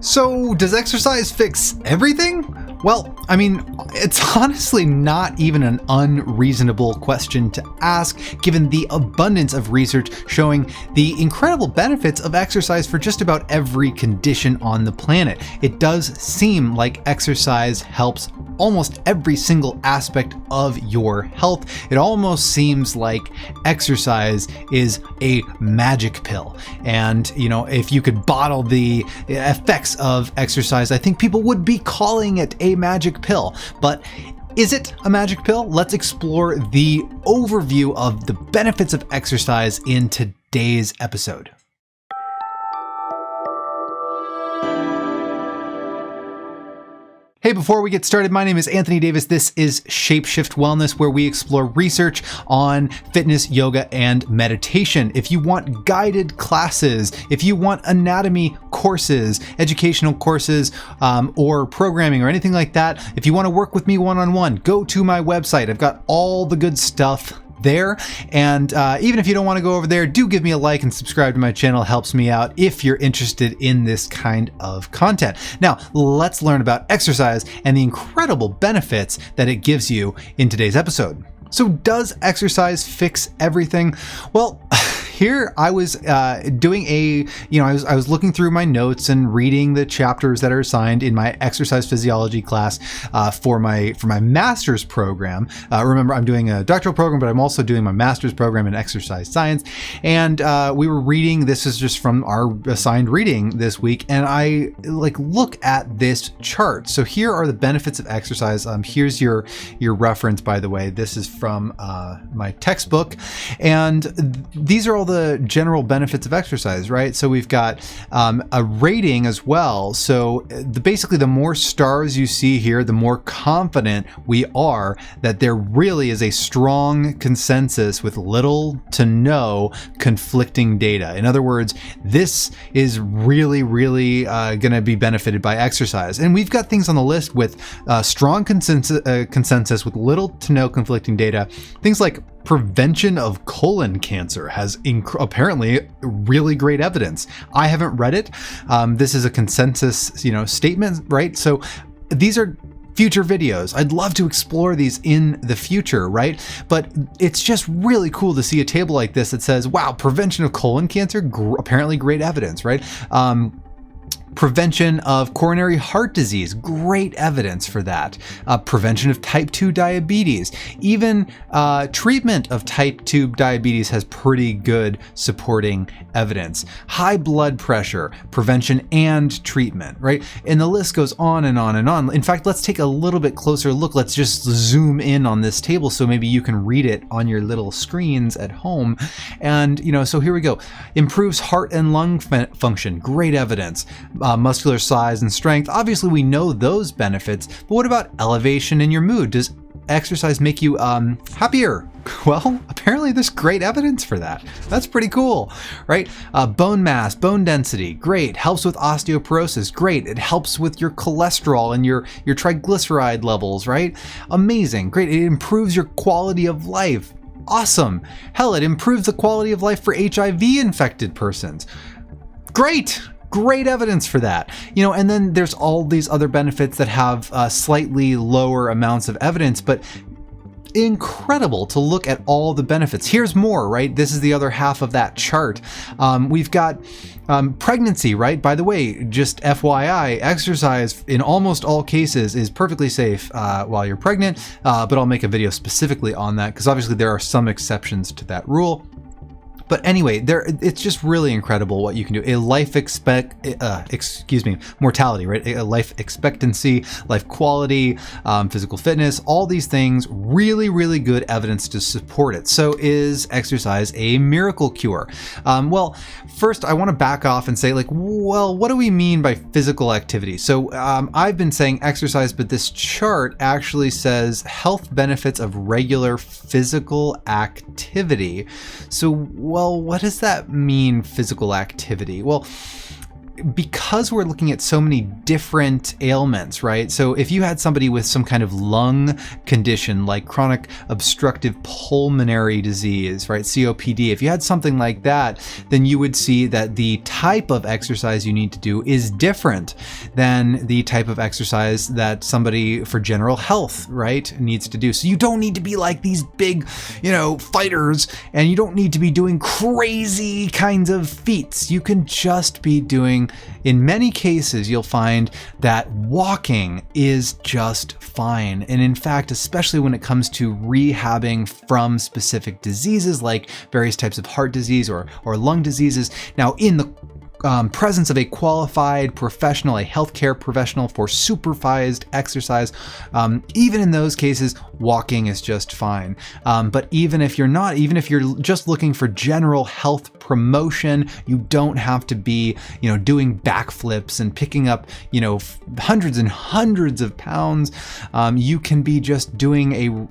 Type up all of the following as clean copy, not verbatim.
So, does exercise fix everything? Well, I mean, it's honestly not even an unreasonable question to ask, given the abundance of research showing the incredible benefits of exercise for just about every condition on the planet. It does seem like exercise helps almost every single aspect of your health. It almost seems like exercise is a magic pill. And, if you could bottle the effects of exercise, I think people would be calling it a magic pill. But is it a magic pill? Let's explore the overview of the benefits of exercise in today's episode. Hey, before we get started, my name is Anthony Davis. This is Shapeshift Wellness, where we explore research on fitness, yoga, and meditation. If you want guided classes, if you want anatomy courses, educational courses, or programming or anything like that, if you want to work with me one-on-one, go to my website. I've got all the good stuff there. And even if you don't want to go over there, do give me a like and subscribe to my channel. It helps me out if you're interested in this kind of content. Now, let's learn about exercise and the incredible benefits that it gives you in today's episode. So does exercise fix everything? Well, here I was doing I was looking through my notes and reading the chapters that are assigned in my exercise physiology class for my master's program. Remember, I'm doing a doctoral program, but I'm also doing my master's program in exercise science. And we were reading, this is just from our assigned reading this week, and I look at this chart. So here are the benefits of exercise. Here's your reference, by the way. This is from my textbook, and these are all the general benefits of exercise, right? So we've got a rating as well. So basically, the more stars you see here, the more confident we are that there really is a strong consensus with little to no conflicting data. In other words, this is really, really going to be benefited by exercise. And we've got things on the list with strong consensus with little to no conflicting data. Things like prevention of colon cancer has apparently really great evidence. I haven't read it. This is a consensus, statement, right? So these are future videos. I'd love to explore these in the future, right? But it's just really cool to see a table like this that says, wow, prevention of colon cancer, apparently great evidence, right? Prevention of coronary heart disease, great evidence for that. Prevention of type 2 diabetes, even treatment of type 2 diabetes has pretty good supporting evidence. High blood pressure, prevention and treatment, right? And the list goes on and on and on. In fact, let's take a little bit closer look. Let's just zoom in on this table so maybe you can read it on your little screens at home. And, so here we go. Improves heart and lung function, great evidence. Muscular size and strength, obviously we know those benefits, but what about elevation in your mood? Does exercise make you happier? Well, apparently there's great evidence for that. That's pretty cool, right? Bone mass, bone density, great. Helps with osteoporosis, great. It helps with your cholesterol and your triglyceride levels, right? Amazing, great. It improves your quality of life. Awesome. Hell, it improves the quality of life for HIV infected persons. Great. Great evidence for that. And then there's all these other benefits that have slightly lower amounts of evidence, but incredible to look at all the benefits. Here's more, right? This is the other half of that chart. We've got pregnancy, right? By the way, just FYI, exercise in almost all cases is perfectly safe while you're pregnant, but I'll make a video specifically on that because obviously there are some exceptions to that rule. But anyway, it's just really incredible what you can do. A mortality, right? A life expectancy, life quality, physical fitness, all these things, really, really good evidence to support it. So is exercise a miracle cure? Well, first I want to back off and say what do we mean by physical activity? So I've been saying exercise, but this chart actually says health benefits of regular physical activity. So, well, what does that mean, physical activity? Well, because we're looking at so many different ailments, right? So if you had somebody with some kind of lung condition like chronic obstructive pulmonary disease, right? COPD, if you had something like that, then you would see that the type of exercise you need to do is different than the type of exercise that somebody for general health, right, needs to do. So you don't need to be like these big, fighters, and you don't need to be doing crazy kinds of feats. You can just be doing, in many cases, you'll find that walking is just fine. And in fact, especially when it comes to rehabbing from specific diseases like various types of heart disease or lung diseases. Now, in the presence of a qualified professional, a healthcare professional for supervised exercise, even in those cases, walking is just fine. But even if you're not, even if you're just looking for general health promotion, you don't have to be, doing backflips and picking up, hundreds and hundreds of pounds. You can be just doing a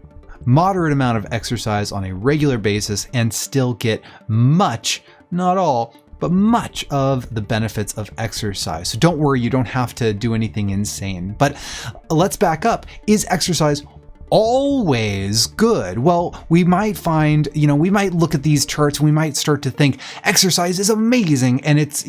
moderate amount of exercise on a regular basis and still get much, not all, but much of the benefits of exercise. So don't worry, you don't have to do anything insane. But let's back up. Is exercise always good? Well, we might find, we might look at these charts and we might start to think exercise is amazing and it's,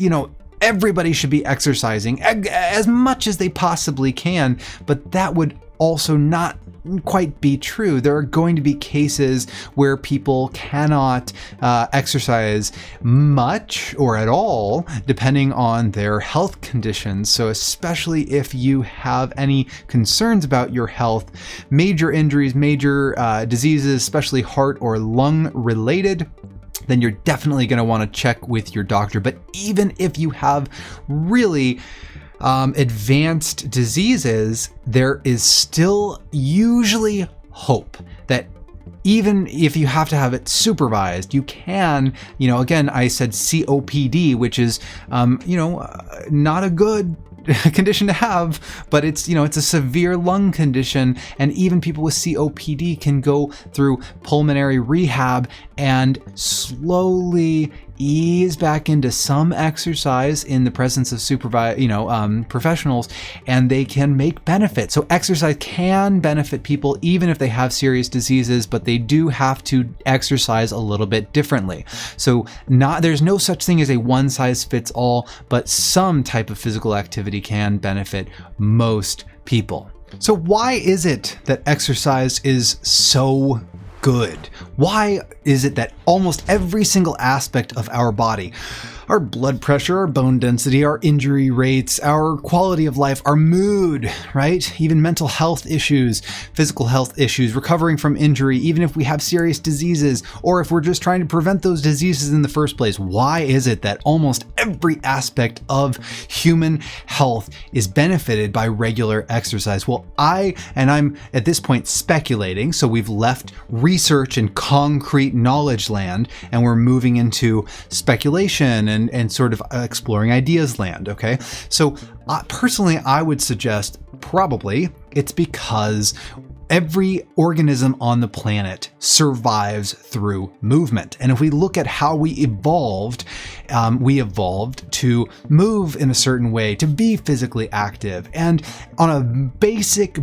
everybody should be exercising as much as they possibly can, but that would also not quite be true. There are going to be cases where people cannot exercise much or at all, depending on their health conditions. So especially if you have any concerns about your health, major injuries, major diseases, especially heart or lung related, then you're definitely going to want to check with your doctor. But even if you have really advanced diseases, there is still usually hope that even if you have to have it supervised, you can, again, I said COPD, which is, not a good condition to have, but it's a severe lung condition, and even people with COPD can go through pulmonary rehab and slowly ease back into some exercise in the presence of professionals, and they can make benefit. So exercise can benefit people even if they have serious diseases, but they do have to exercise a little bit differently. So there's no such thing as a one size fits all, but some type of physical activity can benefit most people. So why is it that exercise is so good? Why is it that almost every single aspect of our body, our blood pressure, our bone density, our injury rates, our quality of life, our mood, right? Even mental health issues, physical health issues, recovering from injury, even if we have serious diseases, or if we're just trying to prevent those diseases in the first place, why is it that almost every aspect of human health is benefited by regular exercise? Well, I'm at this point speculating, so we've left research and concrete knowledge land, and we're moving into speculation and sort of exploring ideas land, okay? So personally, I would suggest probably it's because every organism on the planet survives through movement. And if we look at how we evolved to move in a certain way, to be physically active. And on a basic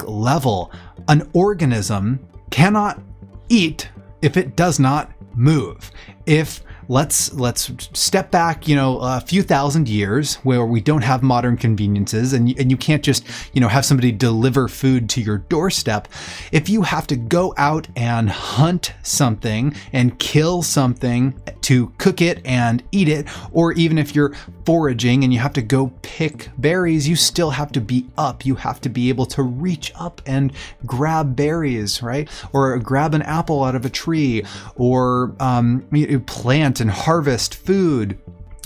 level, an organism cannot eat if it does not move. Let's step back, a few thousand years where we don't have modern conveniences, and you can't just, have somebody deliver food to your doorstep. If you have to go out and hunt something and kill something to cook it and eat it, or even if you're foraging and you have to go pick berries, you still have to be up. You have to be able to reach up and grab berries, right? Or grab an apple out of a tree, or plant and harvest food.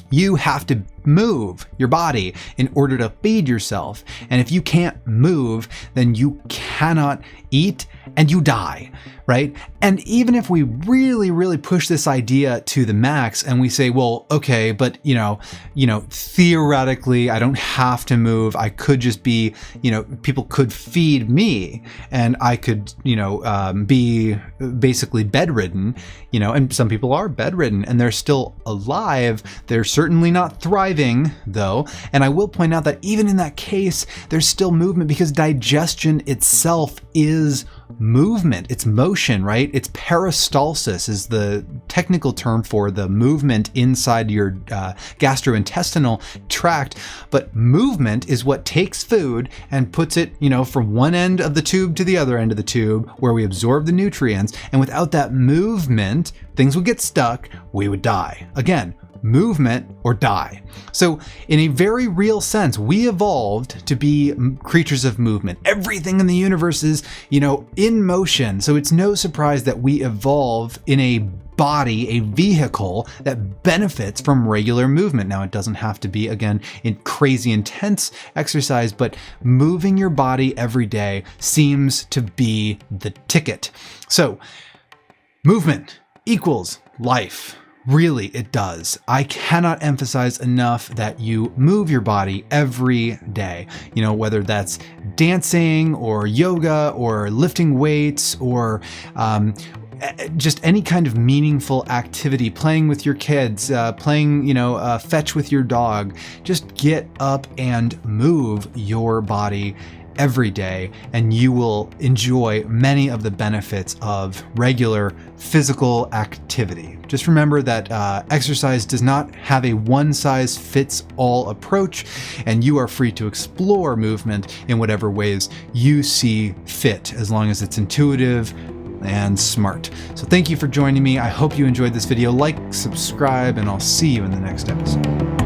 You have to move your body in order to feed yourself. And if you can't move, then you cannot eat and you die, right? And even if we really push this idea to the max and we say, well, okay, but theoretically, I don't have to move. I could just be, people could feed me and I could, be basically bedridden, and some people are bedridden and they're still alive. They're certainly not thriving driving, though, and I will point out that even in that case, there's still movement because digestion itself is movement. It's motion, right? It's peristalsis is the technical term for the movement inside your gastrointestinal tract. But movement is what takes food and puts it, from one end of the tube to the other end of the tube where we absorb the nutrients. And without that movement, things would get stuck. We would die. Again, movement or die. So in a very real sense, we evolved to be creatures of movement. Everything in the universe is, in motion. So it's no surprise that we evolve in a body, a vehicle that benefits from regular movement. Now, it doesn't have to be, again, in crazy intense exercise, but moving your body every day seems to be the ticket. So movement equals life. Really, it does. I cannot emphasize enough that you move your body every day. Whether that's dancing or yoga or lifting weights or just any kind of meaningful activity, playing with your kids, playing, fetch with your dog. Just get up and move your body every day, and you will enjoy many of the benefits of regular physical activity. Just remember that exercise does not have a one-size-fits-all approach, and you are free to explore movement in whatever ways you see fit, as long as it's intuitive and smart. So thank you for joining me. I hope you enjoyed this video. Like, subscribe, and I'll see you in the next episode.